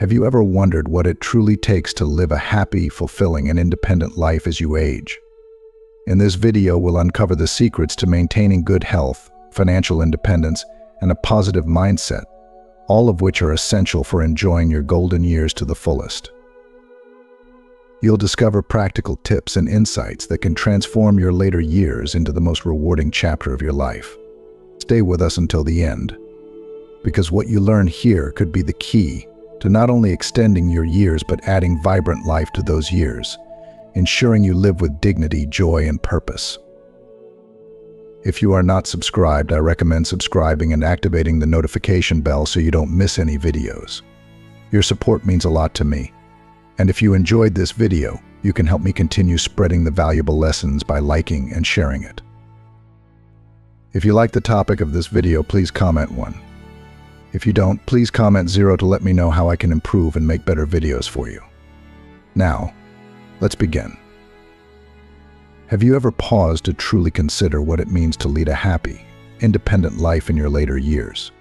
Have you ever wondered what it truly takes to live a happy, fulfilling, and independent life as you age? In this video, we'll uncover the secrets to maintaining good health, financial independence, and a positive mindset, all of which are essential for enjoying your golden years to the fullest. You'll discover practical tips and insights that can transform your later years into the most rewarding chapter of your life. Stay with us until the end, because what you learn here could be the key to not only extending your years but adding vibrant life to those years, ensuring you live with dignity, joy, and purpose. If you are not subscribed, I recommend subscribing and activating the notification bell so you don't miss any videos. Your support means a lot to me. And if you enjoyed this video, you can help me continue spreading the valuable lessons by liking and sharing it. If you like the topic of this video, please comment 1. If you don't, please comment 0 to let me know how I can improve and make better videos for you. Now, let's begin. Have you ever paused to truly consider what it means to lead a happy, independent life in your later years?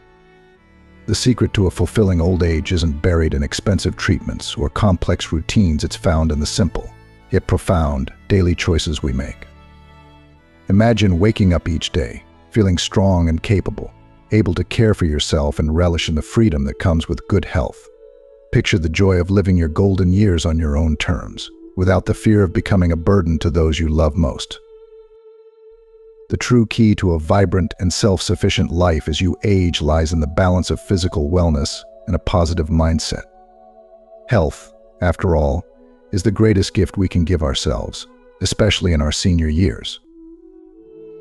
The secret to a fulfilling old age isn't buried in expensive treatments or complex routines. It's found in the simple, yet profound, daily choices we make. Imagine waking up each day, feeling strong and capable, able to care for yourself and relish in the freedom that comes with good health. Picture the joy of living your golden years on your own terms, without the fear of becoming a burden to those you love most. The true key to a vibrant and self-sufficient life as you age lies in the balance of physical wellness and a positive mindset. Health, after all, is the greatest gift we can give ourselves, especially in our senior years.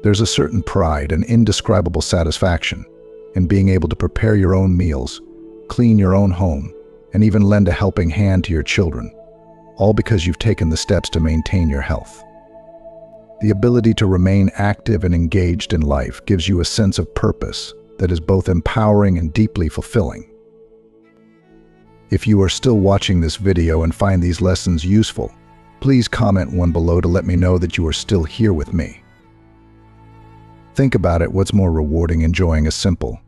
There's a certain pride and indescribable satisfaction in being able to prepare your own meals, clean your own home, and even lend a helping hand to your children, all because you've taken the steps to maintain your health. The ability to remain active and engaged in life gives you a sense of purpose that is both empowering and deeply fulfilling. If you are still watching this video and find these lessons useful, please comment 1 below to let me know that you are still here with me. Think about it, what's more rewarding, enjoying a simple,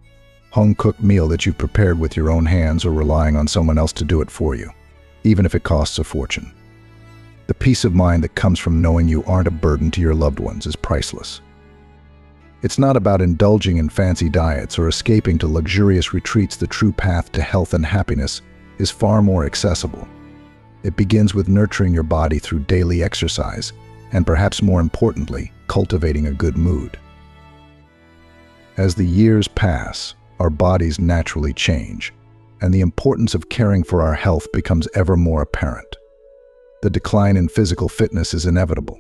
home-cooked meal that you've prepared with your own hands or relying on someone else to do it for you, even if it costs a fortune? The peace of mind that comes from knowing you aren't a burden to your loved ones is priceless. It's not about indulging in fancy diets or escaping to luxurious retreats. The true path to health and happiness is far more accessible. It begins with nurturing your body through daily exercise and, perhaps more importantly, cultivating a good mood. As the years pass, our bodies naturally change, and the importance of caring for our health becomes ever more apparent. The decline in physical fitness is inevitable,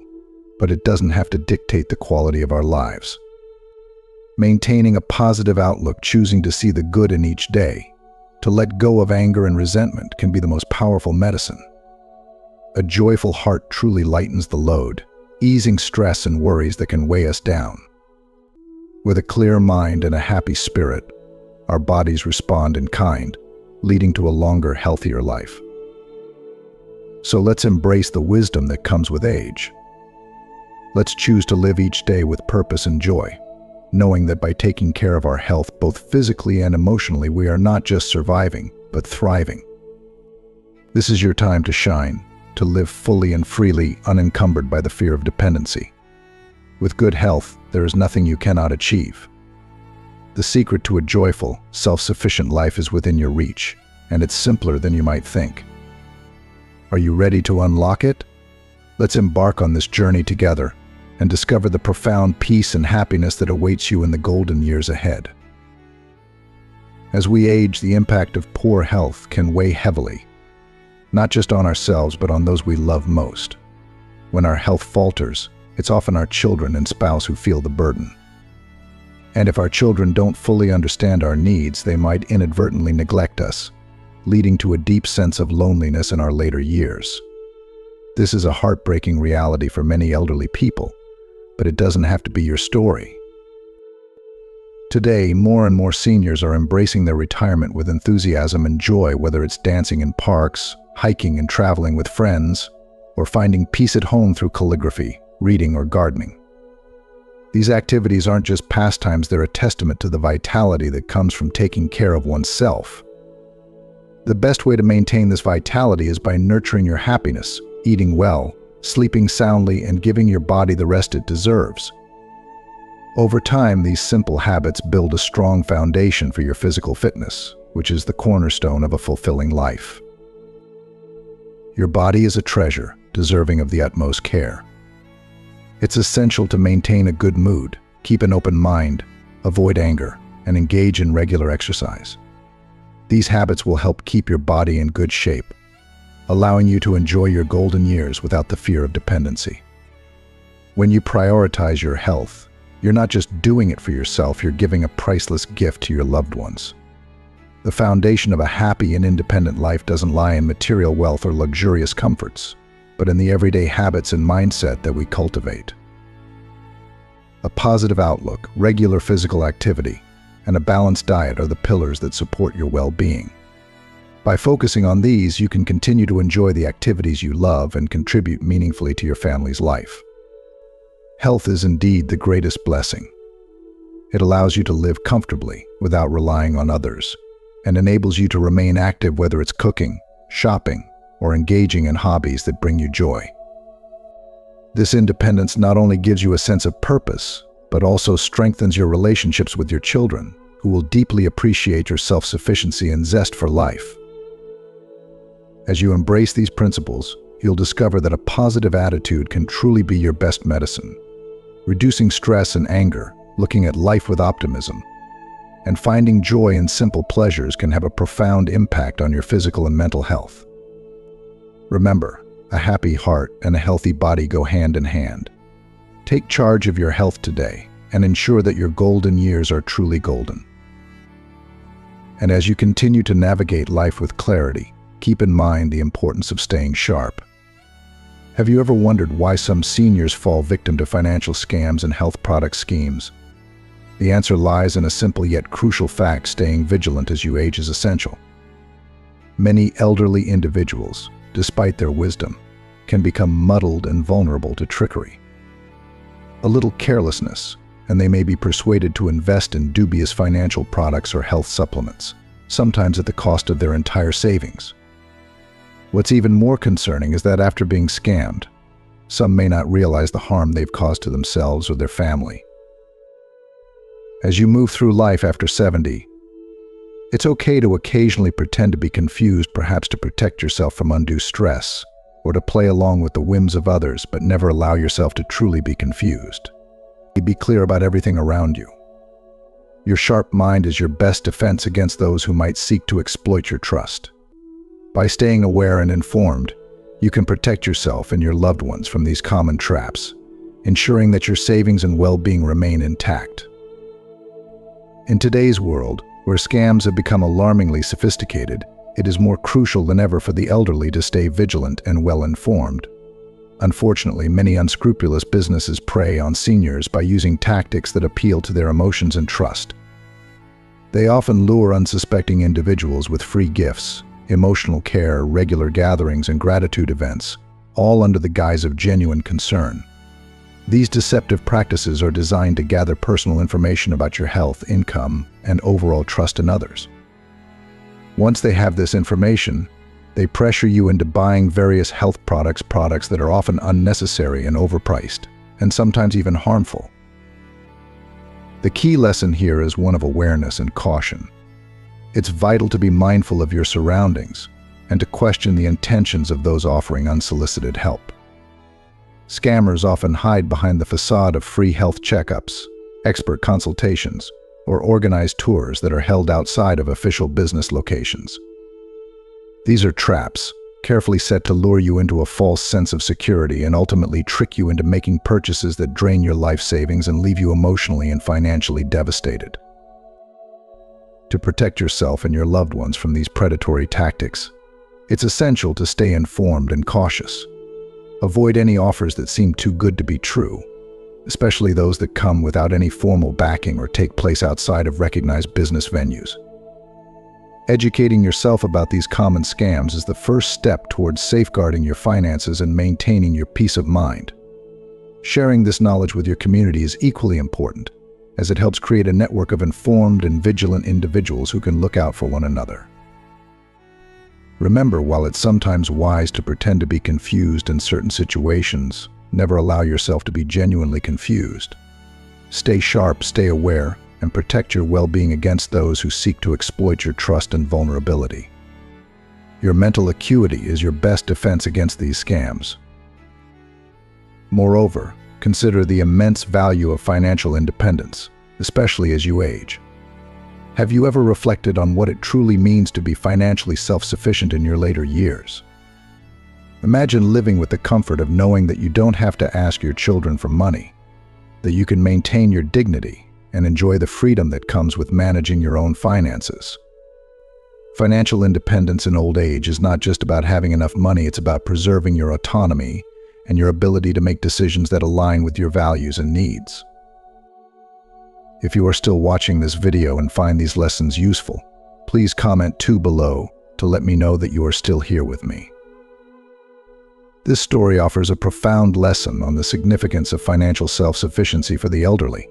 but it doesn't have to dictate the quality of our lives. Maintaining a positive outlook, choosing to see the good in each day, to let go of anger and resentment can be the most powerful medicine. A joyful heart truly lightens the load, easing stress and worries that can weigh us down. With a clear mind and a happy spirit, our bodies respond in kind, leading to a longer, healthier life. So let's embrace the wisdom that comes with age. Let's choose to live each day with purpose and joy, knowing that by taking care of our health both physically and emotionally, we are not just surviving, but thriving. This is your time to shine, to live fully and freely, unencumbered by the fear of dependency. With good health, there is nothing you cannot achieve. The secret to a joyful, self-sufficient life is within your reach, and it's simpler than you might think. Are you ready to unlock it? Let's embark on this journey together and discover the profound peace and happiness that awaits you in the golden years ahead. As we age, the impact of poor health can weigh heavily, not just on ourselves, but on those we love most. When our health falters, it's often our children and spouse who feel the burden. And if our children don't fully understand our needs, they might inadvertently neglect us, leading to a deep sense of loneliness in our later years. This is a heartbreaking reality for many elderly people, but it doesn't have to be your story. Today, more and more seniors are embracing their retirement with enthusiasm and joy, whether it's dancing in parks, hiking and traveling with friends, or finding peace at home through calligraphy, reading, or gardening. These activities aren't just pastimes, they're a testament to the vitality that comes from taking care of oneself. The best way to maintain this vitality is by nurturing your happiness, eating well, sleeping soundly, and giving your body the rest it deserves. Over time, these simple habits build a strong foundation for your physical fitness, which is the cornerstone of a fulfilling life. Your body is a treasure, deserving of the utmost care. It's essential to maintain a good mood, keep an open mind, avoid anger, and engage in regular exercise. These habits will help keep your body in good shape, allowing you to enjoy your golden years without the fear of dependency. When you prioritize your health, you're not just doing it for yourself, you're giving a priceless gift to your loved ones. The foundation of a happy and independent life doesn't lie in material wealth or luxurious comforts, but in the everyday habits and mindset that we cultivate. A positive outlook, regular physical activity, and a balanced diet are the pillars that support your well-being. By focusing on these, you can continue to enjoy the activities you love and contribute meaningfully to your family's life. Health is indeed the greatest blessing. It allows you to live comfortably without relying on others, and enables you to remain active whether it's cooking, shopping, or engaging in hobbies that bring you joy. This independence not only gives you a sense of purpose, but also strengthens your relationships with your children, who will deeply appreciate your self-sufficiency and zest for life. As you embrace these principles, you'll discover that a positive attitude can truly be your best medicine. Reducing stress and anger, looking at life with optimism, and finding joy in simple pleasures can have a profound impact on your physical and mental health. Remember, a happy heart and a healthy body go hand in hand. Take charge of your health today and ensure that your golden years are truly golden. And as you continue to navigate life with clarity, keep in mind the importance of staying sharp. Have you ever wondered why some seniors fall victim to financial scams and health product schemes? The answer lies in a simple yet crucial fact: staying vigilant as you age is essential. Many elderly individuals, despite their wisdom, can become muddled and vulnerable to trickery. A little carelessness, and they may be persuaded to invest in dubious financial products or health supplements, sometimes at the cost of their entire savings. What's even more concerning is that after being scammed, some may not realize the harm they've caused to themselves or their family. As you move through life after 70, it's okay to occasionally pretend to be confused, perhaps to protect yourself from undue stress, or to play along with the whims of others, but never allow yourself to truly be confused. Be clear about everything around you. Your sharp mind is your best defense against those who might seek to exploit your trust. By staying aware and informed, you can protect yourself and your loved ones from these common traps, ensuring that your savings and well-being remain intact. In today's world, where scams have become alarmingly sophisticated, it is more crucial than ever for the elderly to stay vigilant and well-informed. Unfortunately, many unscrupulous businesses prey on seniors by using tactics that appeal to their emotions and trust. They often lure unsuspecting individuals with free gifts, emotional care, regular gatherings, and gratitude events, all under the guise of genuine concern. These deceptive practices are designed to gather personal information about your health, income, and overall trust in others. Once they have this information, they pressure you into buying various health products that are often unnecessary and overpriced, and sometimes even harmful. The key lesson here is one of awareness and caution. It's vital to be mindful of your surroundings and to question the intentions of those offering unsolicited help. Scammers often hide behind the facade of free health checkups, expert consultations, or organized tours that are held outside of official business locations. These are traps, carefully set to lure you into a false sense of security and ultimately trick you into making purchases that drain your life savings and leave you emotionally and financially devastated. To protect yourself and your loved ones from these predatory tactics, it's essential to stay informed and cautious. Avoid any offers that seem too good to be true, especially those that come without any formal backing or take place outside of recognized business venues. Educating yourself about these common scams is the first step towards safeguarding your finances and maintaining your peace of mind. Sharing this knowledge with your community is equally important, as it helps create a network of informed and vigilant individuals who can look out for one another. Remember, while it's sometimes wise to pretend to be confused in certain situations, never allow yourself to be genuinely confused. Stay sharp, stay aware, and protect your well-being against those who seek to exploit your trust and vulnerability. Your mental acuity is your best defense against these scams. Moreover, consider the immense value of financial independence, especially as you age. Have you ever reflected on what it truly means to be financially self-sufficient in your later years? Imagine living with the comfort of knowing that you don't have to ask your children for money, that you can maintain your dignity and enjoy the freedom that comes with managing your own finances. Financial independence in old age is not just about having enough money, it's about preserving your autonomy and your ability to make decisions that align with your values and needs. If you are still watching this video and find these lessons useful, please comment 2 below to let me know that you are still here with me. This story offers a profound lesson on the significance of financial self-sufficiency for the elderly.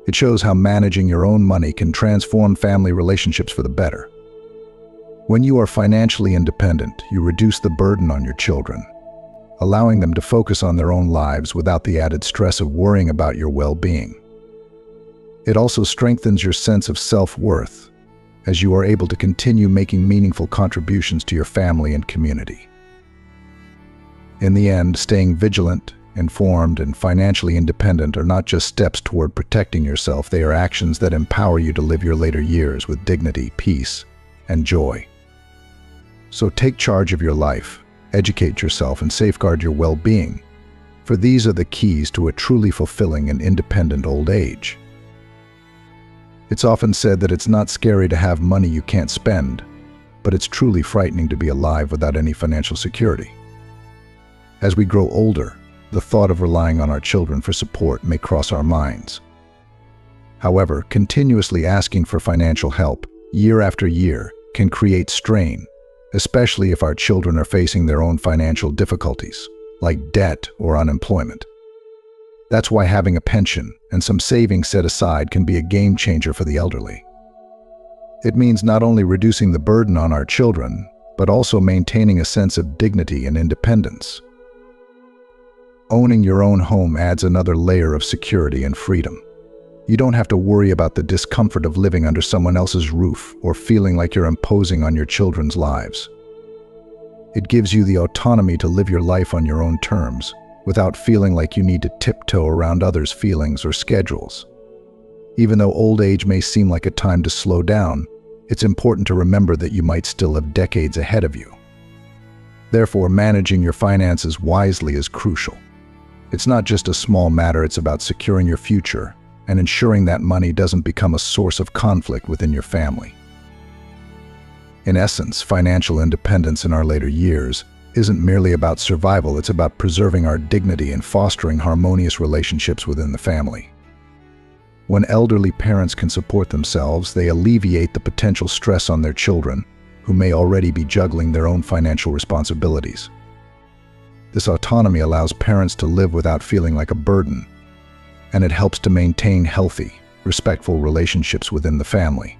It shows how managing your own money can transform family relationships for the better. When you are financially independent, you reduce the burden on your children, allowing them to focus on their own lives without the added stress of worrying about your well-being. It also strengthens your sense of self-worth, as you are able to continue making meaningful contributions to your family and community. In the end, staying vigilant, informed, and financially independent are not just steps toward protecting yourself, they are actions that empower you to live your later years with dignity, peace, and joy. So take charge of your life, educate yourself, and safeguard your well-being, for these are the keys to a truly fulfilling and independent old age. It's often said that it's not scary to have money you can't spend, but it's truly frightening to be alive without any financial security. As we grow older, the thought of relying on our children for support may cross our minds. However, continuously asking for financial help year after year can create strain, especially if our children are facing their own financial difficulties, like debt or unemployment. That's why having a pension and some savings set aside can be a game changer for the elderly. It means not only reducing the burden on our children, but also maintaining a sense of dignity and independence. Owning your own home adds another layer of security and freedom. You don't have to worry about the discomfort of living under someone else's roof or feeling like you're imposing on your children's lives. It gives you the autonomy to live your life on your own terms, without feeling like you need to tiptoe around others' feelings or schedules. Even though old age may seem like a time to slow down, it's important to remember that you might still have decades ahead of you. Therefore, managing your finances wisely is crucial. It's not just a small matter, it's about securing your future and ensuring that money doesn't become a source of conflict within your family. In essence, financial independence in our later years isn't merely about survival, it's about preserving our dignity and fostering harmonious relationships within the family. When elderly parents can support themselves, they alleviate the potential stress on their children, who may already be juggling their own financial responsibilities. This autonomy allows parents to live without feeling like a burden, and it helps to maintain healthy, respectful relationships within the family.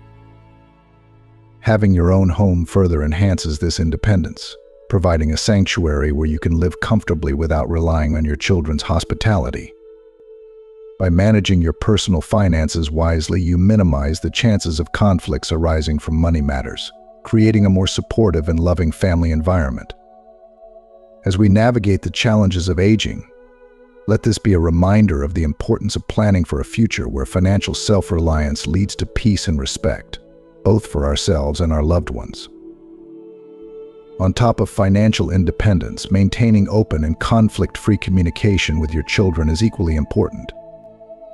Having your own home further enhances this independence, providing a sanctuary where you can live comfortably without relying on your children's hospitality. By managing your personal finances wisely, you minimize the chances of conflicts arising from money matters, creating a more supportive and loving family environment. As we navigate the challenges of aging, let this be a reminder of the importance of planning for a future where financial self-reliance leads to peace and respect, both for ourselves and our loved ones. On top of financial independence, maintaining open and conflict-free communication with your children is equally important.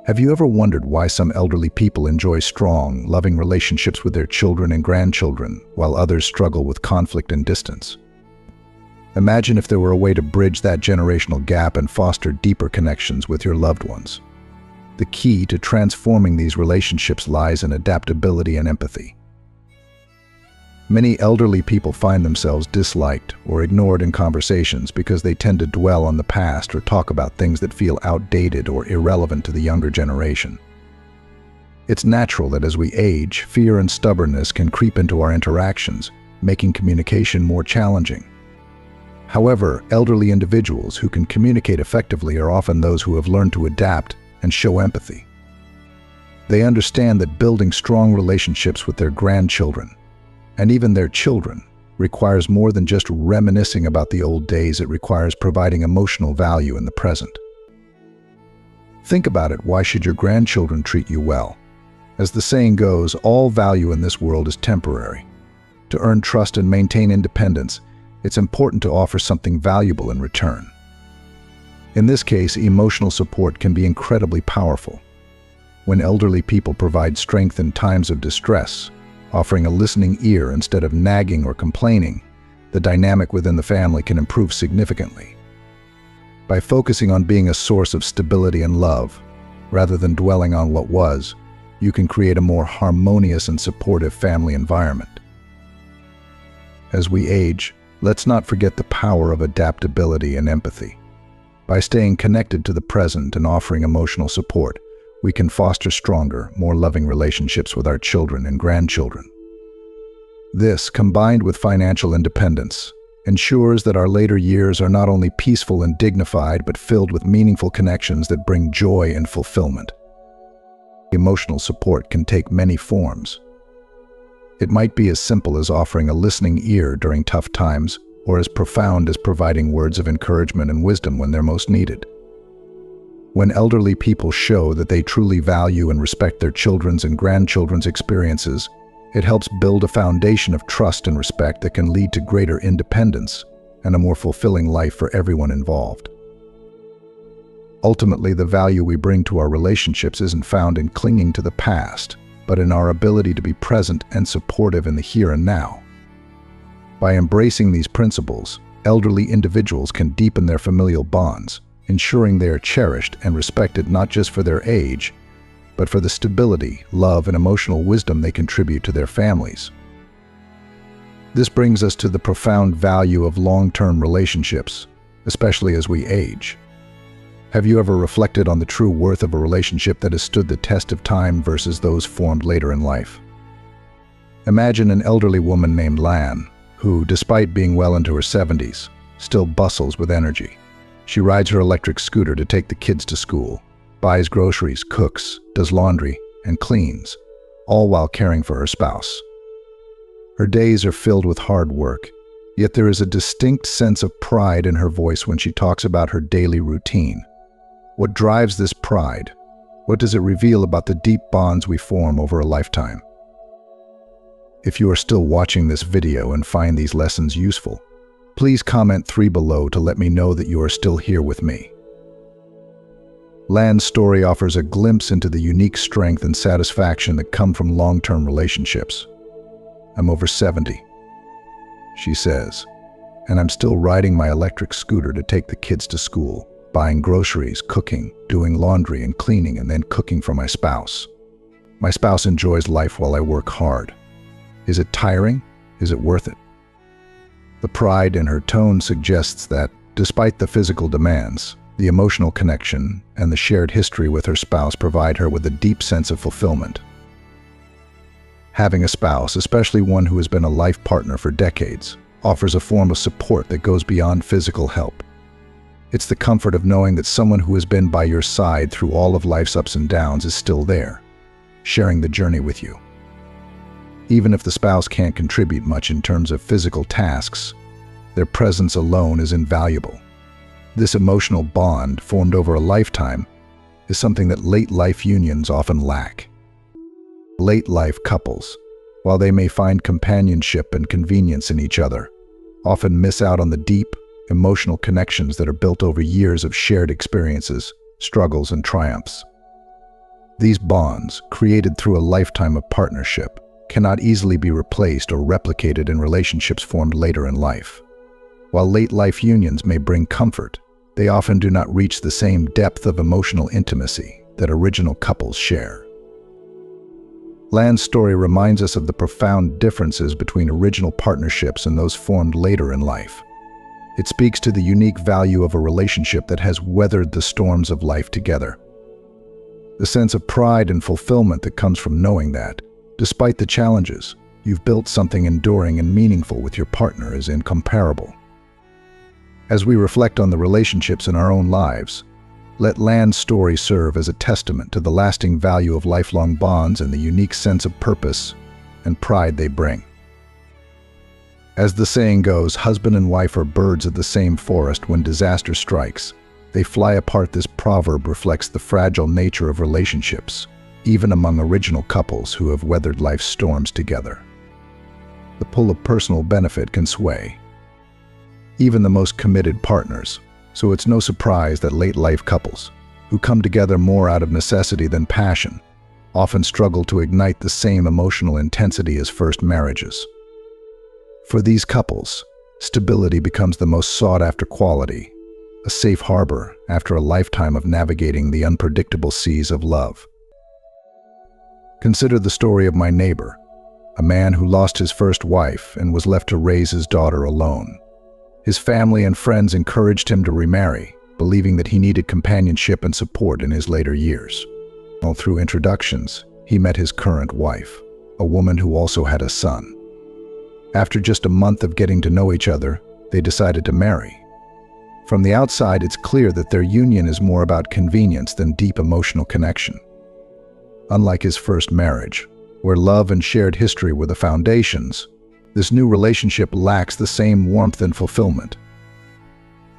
Have you ever wondered why some elderly people enjoy strong, loving relationships with their children and grandchildren, while others struggle with conflict and distance? Imagine if there were a way to bridge that generational gap and foster deeper connections with your loved ones. The key to transforming these relationships lies in adaptability and empathy. Many elderly people find themselves disliked or ignored in conversations because they tend to dwell on the past or talk about things that feel outdated or irrelevant to the younger generation. It's natural that as we age, fear and stubbornness can creep into our interactions, making communication more challenging. However, elderly individuals who can communicate effectively are often those who have learned to adapt and show empathy. They understand that building strong relationships with their grandchildren, and even their children, requires more than just reminiscing about the old days. It requires providing emotional value in the present. Think about it. Why should your grandchildren treat you well? As the saying goes, all value in this world is temporary. To earn trust and maintain independence, it's important to offer something valuable in return. In this case, emotional support can be incredibly powerful. When elderly people provide strength in times of distress, offering a listening ear instead of nagging or complaining, the dynamic within the family can improve significantly. By focusing on being a source of stability and love, rather than dwelling on what was, you can create a more harmonious and supportive family environment. As we age, let's not forget the power of adaptability and empathy. By staying connected to the present and offering emotional support, we can foster stronger, more loving relationships with our children and grandchildren. This, combined with financial independence, ensures that our later years are not only peaceful and dignified, but filled with meaningful connections that bring joy and fulfillment. Emotional support can take many forms. It might be as simple as offering a listening ear during tough times, or as profound as providing words of encouragement and wisdom when they're most needed. When elderly people show that they truly value and respect their children's and grandchildren's experiences, it helps build a foundation of trust and respect that can lead to greater independence and a more fulfilling life for everyone involved. Ultimately, the value we bring to our relationships isn't found in clinging to the past, but in our ability to be present and supportive in the here and now. By embracing these principles, elderly individuals can deepen their familial bonds, ensuring they are cherished and respected not just for their age, but for the stability, love, and emotional wisdom they contribute to their families. This brings us to the profound value of long-term relationships, especially as we age. Have you ever reflected on the true worth of a relationship that has stood the test of time versus those formed later in life? Imagine an elderly woman named Lan, who, despite being well into her 70s, still bustles with energy. She rides her electric scooter to take the kids to school, buys groceries, cooks, does laundry, and cleans, all while caring for her spouse. Her days are filled with hard work, yet there is a distinct sense of pride in her voice when she talks about her daily routine. What drives this pride? What does it reveal about the deep bonds we form over a lifetime? If you are still watching this video and find these lessons useful, please comment 3 below to let me know that you are still here with me. Lan's story offers a glimpse into the unique strength and satisfaction that come from long-term relationships. "I'm over 70," she says, "and I'm still riding my electric scooter to take the kids to school, buying groceries, cooking, doing laundry and cleaning, and then cooking for my spouse. My spouse enjoys life while I work hard. Is it tiring? Is it worth it?" The pride in her tone suggests that, despite the physical demands, the emotional connection and the shared history with her spouse provide her with a deep sense of fulfillment. Having a spouse, especially one who has been a life partner for decades, offers a form of support that goes beyond physical help. It's the comfort of knowing that someone who has been by your side through all of life's ups and downs is still there, sharing the journey with you. Even if the spouse can't contribute much in terms of physical tasks, their presence alone is invaluable. This emotional bond, formed over a lifetime, is something that late-life unions often lack. Late-life couples, while they may find companionship and convenience in each other, often miss out on the deep, emotional connections that are built over years of shared experiences, struggles, and triumphs. These bonds, created through a lifetime of partnership, cannot easily be replaced or replicated in relationships formed later in life. While late-life unions may bring comfort, they often do not reach the same depth of emotional intimacy that original couples share. Lan's story reminds us of the profound differences between original partnerships and those formed later in life. It speaks to the unique value of a relationship that has weathered the storms of life together. The sense of pride and fulfillment that comes from knowing that, despite the challenges, you've built something enduring and meaningful with your partner is incomparable. As we reflect on the relationships in our own lives, let Lan's story serve as a testament to the lasting value of lifelong bonds and the unique sense of purpose and pride they bring. As the saying goes, husband and wife are birds of the same forest. When disaster strikes, they fly apart. This proverb reflects the fragile nature of relationships, even among original couples who have weathered life's storms together. The pull of personal benefit can sway even the most committed partners, so it's no surprise that late-life couples, who come together more out of necessity than passion, often struggle to ignite the same emotional intensity as first marriages. For these couples, stability becomes the most sought-after quality, a safe harbor after a lifetime of navigating the unpredictable seas of love. Consider the story of my neighbor, a man who lost his first wife and was left to raise his daughter alone. His family and friends encouraged him to remarry, believing that he needed companionship and support in his later years. All through introductions, he met his current wife, a woman who also had a son. After just a month of getting to know each other, they decided to marry. From the outside, it's clear that their union is more about convenience than deep emotional connection. Unlike his first marriage, where love and shared history were the foundations, this new relationship lacks the same warmth and fulfillment.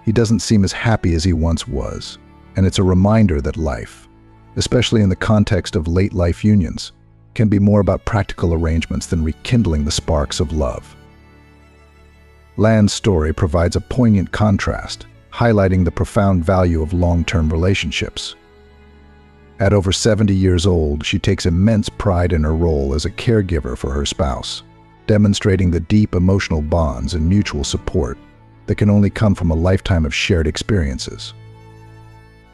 He doesn't seem as happy as he once was, and it's a reminder that life, especially in the context of late-life unions, can be more about practical arrangements than rekindling the sparks of love. Lan's story provides a poignant contrast, highlighting the profound value of long-term relationships. At over 70 years old, she takes immense pride in her role as a caregiver for her spouse, demonstrating the deep emotional bonds and mutual support that can only come from a lifetime of shared experiences.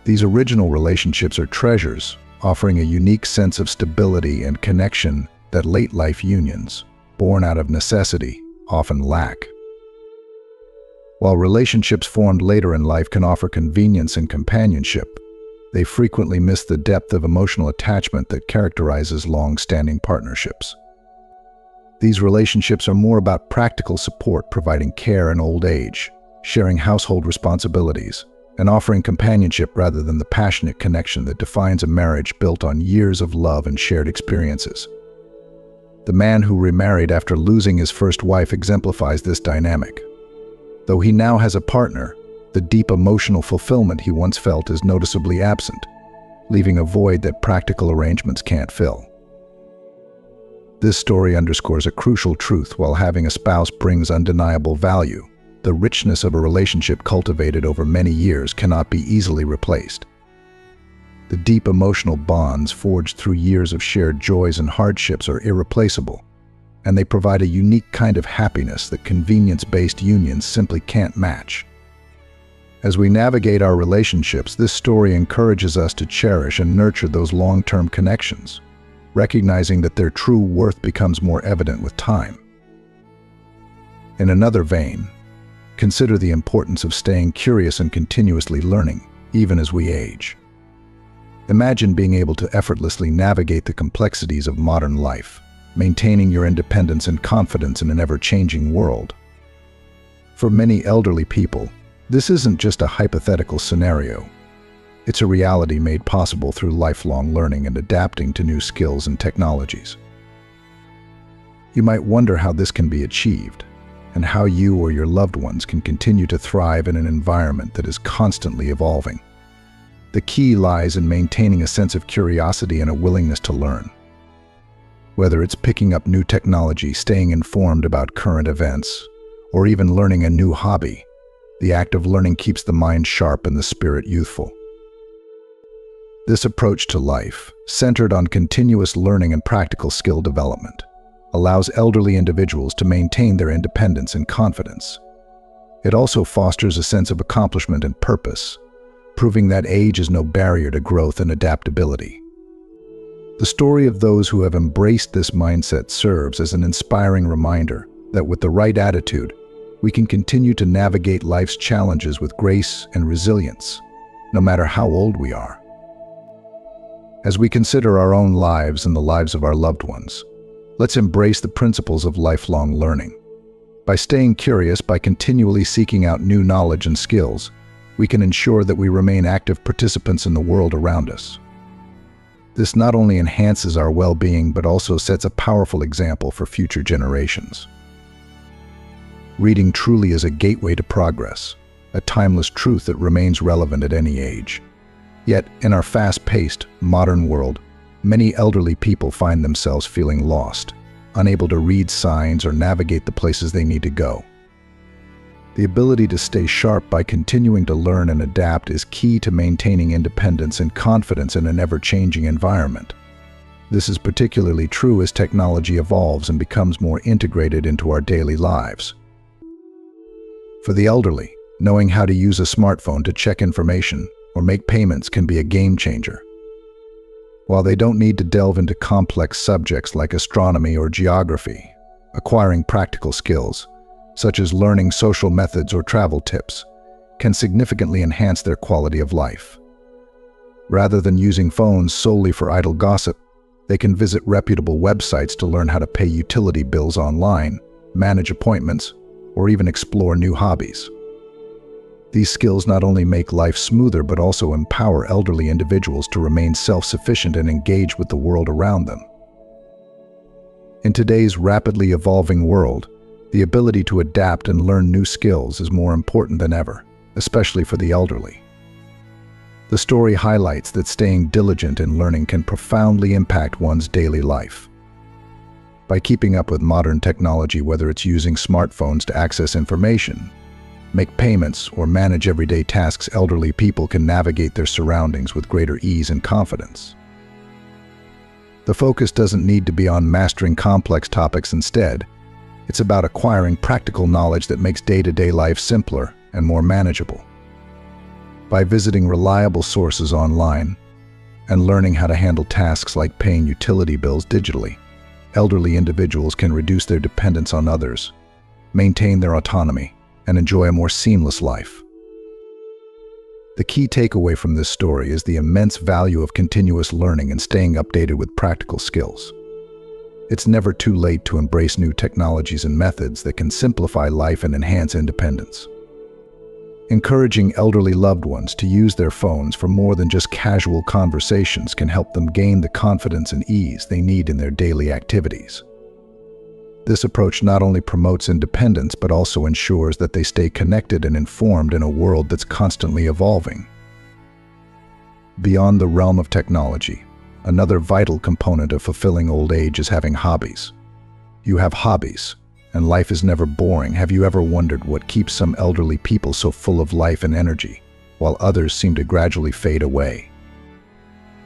These original relationships are treasures, offering a unique sense of stability and connection that late-life unions, born out of necessity, often lack. While relationships formed later in life can offer convenience and companionship, they frequently miss the depth of emotional attachment that characterizes long-standing partnerships. These relationships are more about practical support, providing care in old age, sharing household responsibilities, and offering companionship rather than the passionate connection that defines a marriage built on years of love and shared experiences. The man who remarried after losing his first wife exemplifies this dynamic. Though he now has a partner, the deep emotional fulfillment he once felt is noticeably absent, leaving a void that practical arrangements can't fill. This story underscores a crucial truth: while having a spouse brings undeniable value, the richness of a relationship cultivated over many years cannot be easily replaced. The deep emotional bonds forged through years of shared joys and hardships are irreplaceable, and they provide a unique kind of happiness that convenience-based unions simply can't match. As we navigate our relationships, this story encourages us to cherish and nurture those long-term connections, recognizing that their true worth becomes more evident with time. In another vein, consider the importance of staying curious and continuously learning, even as we age. Imagine being able to effortlessly navigate the complexities of modern life, maintaining your independence and confidence in an ever-changing world. For many elderly people, this isn't just a hypothetical scenario. It's a reality made possible through lifelong learning and adapting to new skills and technologies. You might wonder how this can be achieved, and how you or your loved ones can continue to thrive in an environment that is constantly evolving. The key lies in maintaining a sense of curiosity and a willingness to learn. Whether it's picking up new technology, staying informed about current events, or even learning a new hobby, the act of learning keeps the mind sharp and the spirit youthful. This approach to life, centered on continuous learning and practical skill development, allows elderly individuals to maintain their independence and confidence. It also fosters a sense of accomplishment and purpose, proving that age is no barrier to growth and adaptability. The story of those who have embraced this mindset serves as an inspiring reminder that with the right attitude, we can continue to navigate life's challenges with grace and resilience, no matter how old we are. As we consider our own lives and the lives of our loved ones, Let's embrace the principles of lifelong learning. By staying curious, by continually seeking out new knowledge and skills, we can ensure that we remain active participants in the world around us. This not only enhances our well-being, but also sets a powerful example for future generations. Reading truly is a gateway to progress, a timeless truth that remains relevant at any age. Yet, in our fast-paced, modern world, many elderly people find themselves feeling lost, unable to read signs or navigate the places they need to go. The ability to stay sharp by continuing to learn and adapt is key to maintaining independence and confidence in an ever-changing environment. This is particularly true as technology evolves and becomes more integrated into our daily lives. For the elderly, knowing how to use a smartphone to check information or make payments can be a game changer. While they don't need to delve into complex subjects like astronomy or geography, acquiring practical skills, such as learning social methods or travel tips, can significantly enhance their quality of life. Rather than using phones solely for idle gossip, they can visit reputable websites to learn how to pay utility bills online, manage appointments, or even explore new hobbies. These skills not only make life smoother but also empower elderly individuals to remain self-sufficient and engage with the world around them. In today's rapidly evolving world, the ability to adapt and learn new skills is more important than ever, especially for the elderly. The story highlights that staying diligent in learning can profoundly impact one's daily life. By keeping up with modern technology, whether it's using smartphones to access information, make payments, or manage everyday tasks, elderly people can navigate their surroundings with greater ease and confidence. The focus doesn't need to be on mastering complex topics. Instead, it's about acquiring practical knowledge that makes day-to-day life simpler and more manageable. By visiting reliable sources online and learning how to handle tasks like paying utility bills digitally, elderly individuals can reduce their dependence on others, maintain their autonomy, and enjoy a more seamless life. The key takeaway from this story is the immense value of continuous learning and staying updated with practical skills. It's never too late to embrace new technologies and methods that can simplify life and enhance independence. Encouraging elderly loved ones to use their phones for more than just casual conversations can help them gain the confidence and ease they need in their daily activities. This approach not only promotes independence but also ensures that they stay connected and informed in a world that's constantly evolving. Beyond the realm of technology, another vital component of fulfilling old age is having hobbies. You have hobbies, and life is never boring. Have you ever wondered what keeps some elderly people so full of life and energy, while others seem to gradually fade away?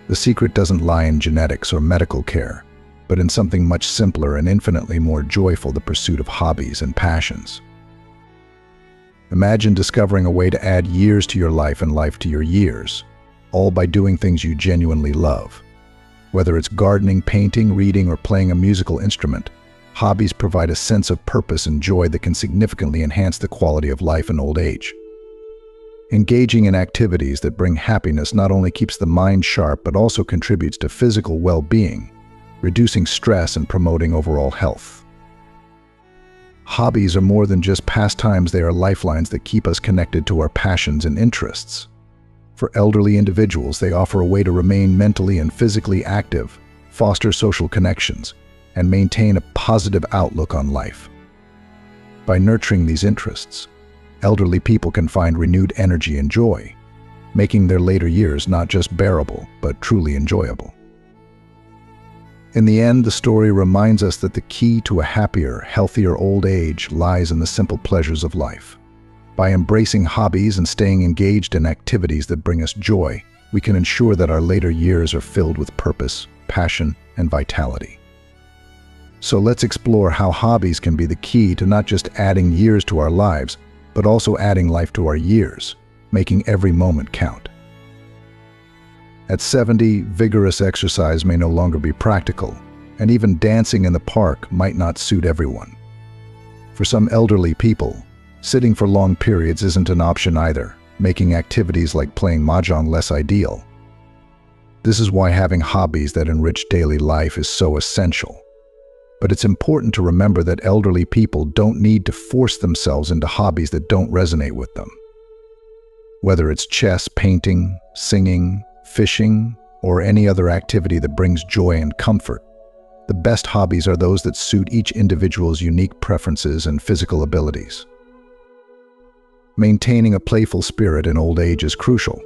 The secret doesn't lie in genetics or medical care, but in something much simpler and infinitely more joyful: the pursuit of hobbies and passions. Imagine discovering a way to add years to your life and life to your years, all by doing things you genuinely love. Whether it's gardening, painting, reading, or playing a musical instrument, hobbies provide a sense of purpose and joy that can significantly enhance the quality of life in old age. Engaging in activities that bring happiness not only keeps the mind sharp but also contributes to physical well-being, reducing stress and promoting overall health. Hobbies are more than just pastimes. They are lifelines that keep us connected to our passions and interests. For elderly individuals, they offer a way to remain mentally and physically active, foster social connections, and maintain a positive outlook on life. By nurturing these interests, elderly people can find renewed energy and joy, making their later years not just bearable, but truly enjoyable. In the end, the story reminds us that the key to a happier, healthier old age lies in the simple pleasures of life. By embracing hobbies and staying engaged in activities that bring us joy, we can ensure that our later years are filled with purpose, passion, and vitality. So let's explore how hobbies can be the key to not just adding years to our lives, but also adding life to our years, making every moment count. At 70, vigorous exercise may no longer be practical, and even dancing in the park might not suit everyone. For some elderly people, sitting for long periods isn't an option either, making activities like playing mahjong less ideal. This is why having hobbies that enrich daily life is so essential. But it's important to remember that elderly people don't need to force themselves into hobbies that don't resonate with them. Whether it's chess, painting, singing, fishing, or any other activity that brings joy and comfort, the best hobbies are those that suit each individual's unique preferences and physical abilities. Maintaining a playful spirit in old age is crucial.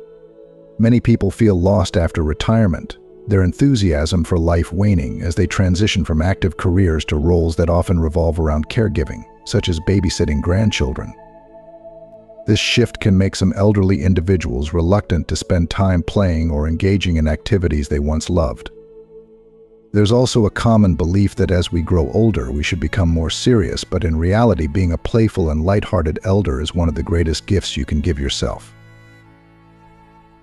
Many people feel lost after retirement, their enthusiasm for life waning as they transition from active careers to roles that often revolve around caregiving, such as babysitting grandchildren. This shift can make some elderly individuals reluctant to spend time playing or engaging in activities they once loved. There's also a common belief that as we grow older, we should become more serious, but in reality, being a playful and lighthearted elder is one of the greatest gifts you can give yourself.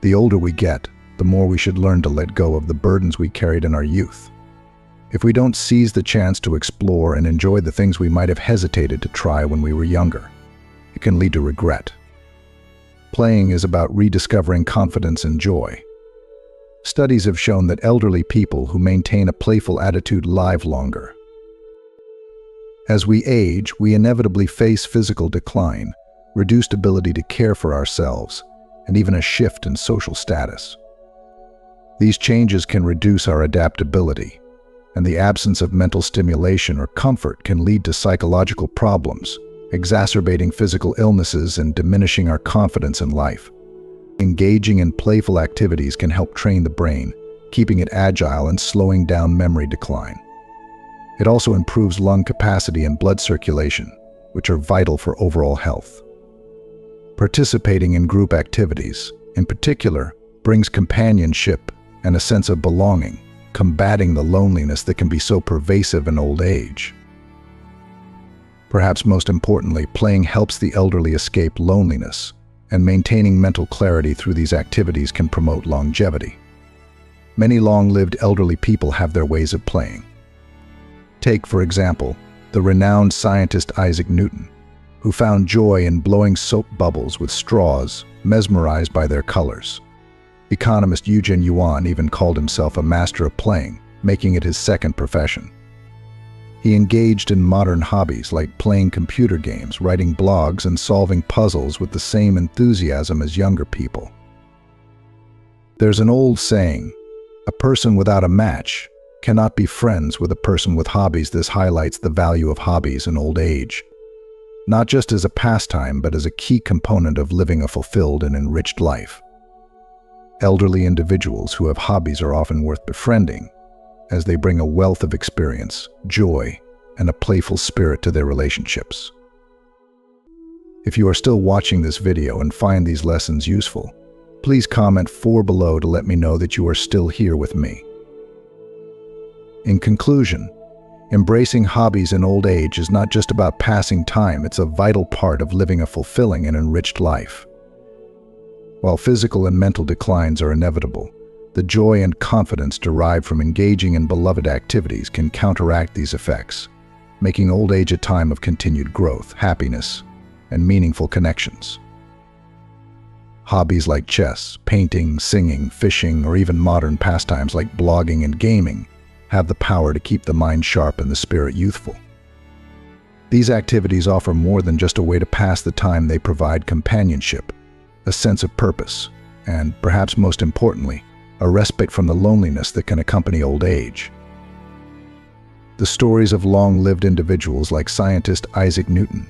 The older we get, the more we should learn to let go of the burdens we carried in our youth. If we don't seize the chance to explore and enjoy the things we might have hesitated to try when we were younger, it can lead to regret. Playing is about rediscovering confidence and joy. Studies have shown that elderly people who maintain a playful attitude live longer. As we age, we inevitably face physical decline, reduced ability to care for ourselves, and even a shift in social status. These changes can reduce our adaptability, and the absence of mental stimulation or comfort can lead to psychological problems, exacerbating physical illnesses and diminishing our confidence in life. Engaging in playful activities can help train the brain, keeping it agile and slowing down memory decline. It also improves lung capacity and blood circulation, which are vital for overall health. Participating in group activities, in particular, brings companionship and a sense of belonging, combating the loneliness that can be so pervasive in old age. Perhaps most importantly, playing helps the elderly escape loneliness, and maintaining mental clarity through these activities can promote longevity. Many long-lived elderly people have their ways of playing. Take, for example, the renowned scientist Isaac Newton, who found joy in blowing soap bubbles with straws, mesmerized by their colors. Economist Eugene Yuan even called himself a master of playing, making it his second profession. He engaged in modern hobbies like playing computer games, writing blogs, and solving puzzles with the same enthusiasm as younger people. There's an old saying, "A person without a match cannot be friends with a person with hobbies." This highlights the value of hobbies in old age, not just as a pastime, but as a key component of living a fulfilled and enriched life. Elderly individuals who have hobbies are often worth befriending, as they bring a wealth of experience, joy, and a playful spirit to their relationships. If you are still watching this video and find these lessons useful, please comment 4 below to let me know that you are still here with me. In conclusion, embracing hobbies in old age is not just about passing time, it's a vital part of living a fulfilling and enriched life. While physical and mental declines are inevitable, the joy and confidence derived from engaging in beloved activities can counteract these effects, making old age a time of continued growth, happiness, and meaningful connections. Hobbies like chess, painting, singing, fishing, or even modern pastimes like blogging and gaming have the power to keep the mind sharp and the spirit youthful. These activities offer more than just a way to pass the time. They provide companionship, a sense of purpose, and, perhaps most importantly, a respite from the loneliness that can accompany old age. The stories of long-lived individuals like scientist Isaac Newton,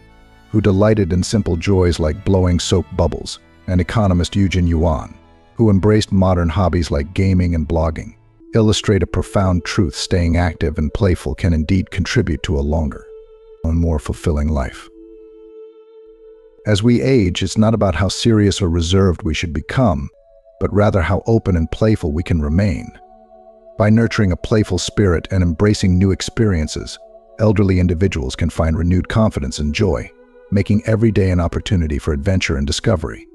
who delighted in simple joys like blowing soap bubbles, and economist Eugene Yuan, who embraced modern hobbies like gaming and blogging, illustrate a profound truth: staying active and playful can indeed contribute to a longer and more fulfilling life. As we age, it's not about how serious or reserved we should become, but rather how open and playful we can remain. By nurturing a playful spirit and embracing new experiences, elderly individuals can find renewed confidence and joy, making every day an opportunity for adventure and discovery.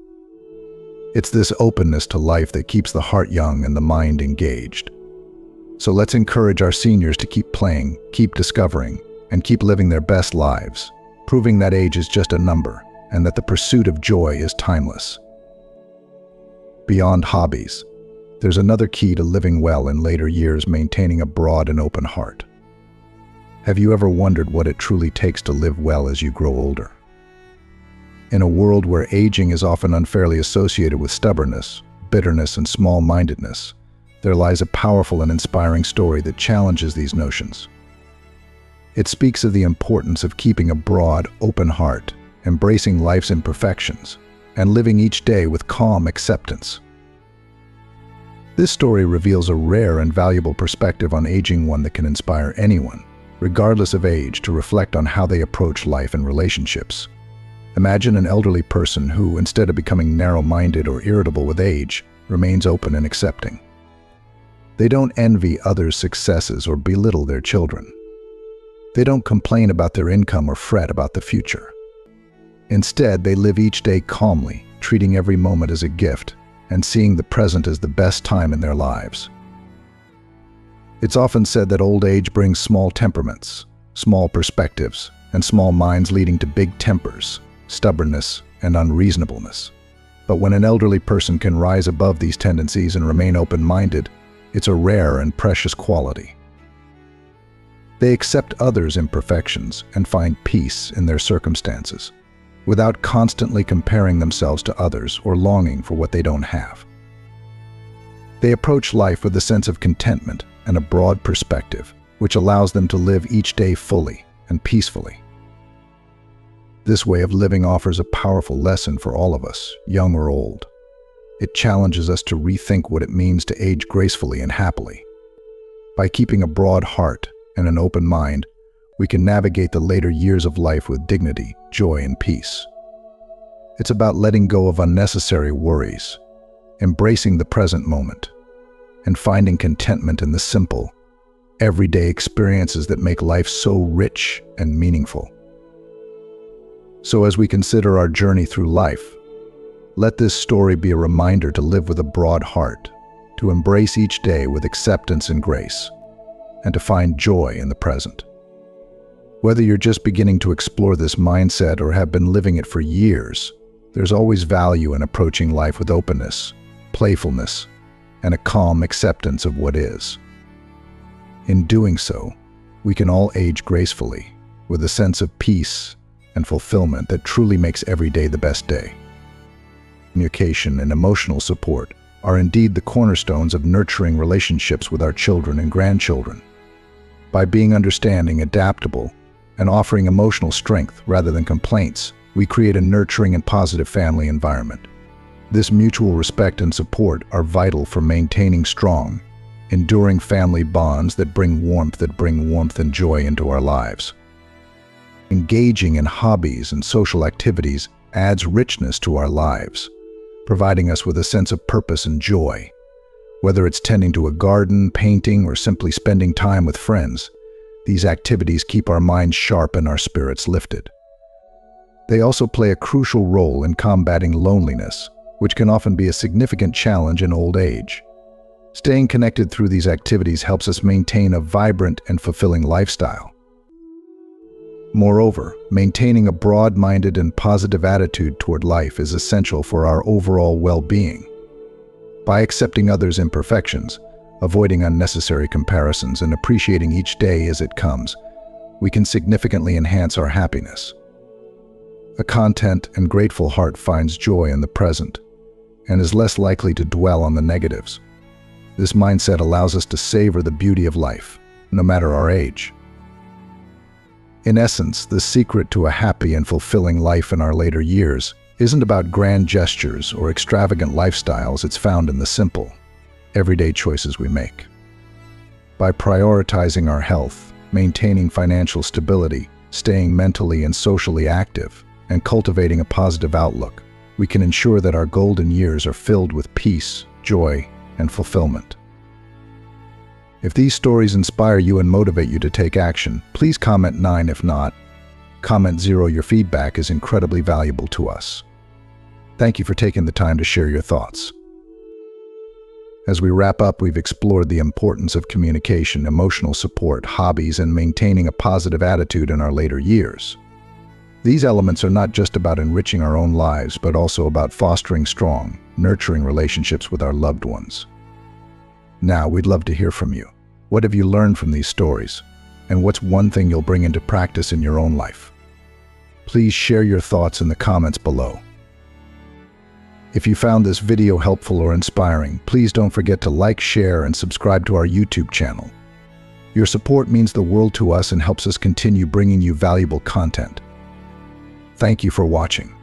It's this openness to life that keeps the heart young and the mind engaged. So let's encourage our seniors to keep playing, keep discovering, and keep living their best lives, proving that age is just a number and that the pursuit of joy is timeless. Beyond hobbies, there's another key to living well in later years: maintaining a broad and open heart. Have you ever wondered what it truly takes to live well as you grow older? In a world where aging is often unfairly associated with stubbornness, bitterness, and small-mindedness, there lies a powerful and inspiring story that challenges these notions. It speaks of the importance of keeping a broad, open heart, embracing life's imperfections, and living each day with calm acceptance. This story reveals a rare and valuable perspective on aging, one that can inspire anyone, regardless of age, to reflect on how they approach life and relationships. Imagine an elderly person who, instead of becoming narrow-minded or irritable with age, remains open and accepting. They don't envy others' successes or belittle their children. They don't complain about their income or fret about the future. Instead, they live each day calmly, treating every moment as a gift and seeing the present as the best time in their lives. It's often said that old age brings small temperaments, small perspectives, and small minds, leading to big tempers, stubbornness, and unreasonableness. But when an elderly person can rise above these tendencies and remain open-minded, it's a rare and precious quality. They accept others' imperfections and find peace in their circumstances, without constantly comparing themselves to others or longing for what they don't have. They approach life with a sense of contentment and a broad perspective, which allows them to live each day fully and peacefully. This way of living offers a powerful lesson for all of us, young or old. It challenges us to rethink what it means to age gracefully and happily. By keeping a broad heart and an open mind, we can navigate the later years of life with dignity, joy, and peace. It's about letting go of unnecessary worries, embracing the present moment, and finding contentment in the simple, everyday experiences that make life so rich and meaningful. So as we consider our journey through life, let this story be a reminder to live with a broad heart, to embrace each day with acceptance and grace, and to find joy in the present. Whether you're just beginning to explore this mindset or have been living it for years, there's always value in approaching life with openness, playfulness, and a calm acceptance of what is. In doing so, we can all age gracefully, with a sense of peace and fulfillment that truly makes every day the best day. Communication and emotional support are indeed the cornerstones of nurturing relationships with our children and grandchildren. By being understanding, adaptable, and offering emotional strength rather than complaints, we create a nurturing and positive family environment. This mutual respect and support are vital for maintaining strong, enduring family bonds that bring warmth and joy into our lives. Engaging in hobbies and social activities adds richness to our lives, providing us with a sense of purpose and joy. Whether it's tending to a garden, painting, or simply spending time with friends, these activities keep our minds sharp and our spirits lifted. They also play a crucial role in combating loneliness, which can often be a significant challenge in old age. Staying connected through these activities helps us maintain a vibrant and fulfilling lifestyle. Moreover, maintaining a broad-minded and positive attitude toward life is essential for our overall well-being. By accepting others' imperfections, avoiding unnecessary comparisons, and appreciating each day as it comes, we can significantly enhance our happiness. A content and grateful heart finds joy in the present and is less likely to dwell on the negatives. This mindset allows us to savor the beauty of life, no matter our age. In essence, the secret to a happy and fulfilling life in our later years isn't about grand gestures or extravagant lifestyles. It's found in the simple, everyday choices we make. By prioritizing our health, maintaining financial stability, staying mentally and socially active, and cultivating a positive outlook, we can ensure that our golden years are filled with peace, joy, and fulfillment. If these stories inspire you and motivate you to take action, please comment 9. If not, comment 0. Your feedback is incredibly valuable to us. Thank you for taking the time to share your thoughts. As we wrap up, we've explored the importance of communication, emotional support, hobbies, and maintaining a positive attitude in our later years. These elements are not just about enriching our own lives, but also about fostering strong, nurturing relationships with our loved ones. Now, we'd love to hear from you. What have you learned from these stories? And what's one thing you'll bring into practice in your own life? Please share your thoughts in the comments below. If you found this video helpful or inspiring, please don't forget to like, share, and subscribe to our YouTube channel. Your support means the world to us and helps us continue bringing you valuable content. Thank you for watching.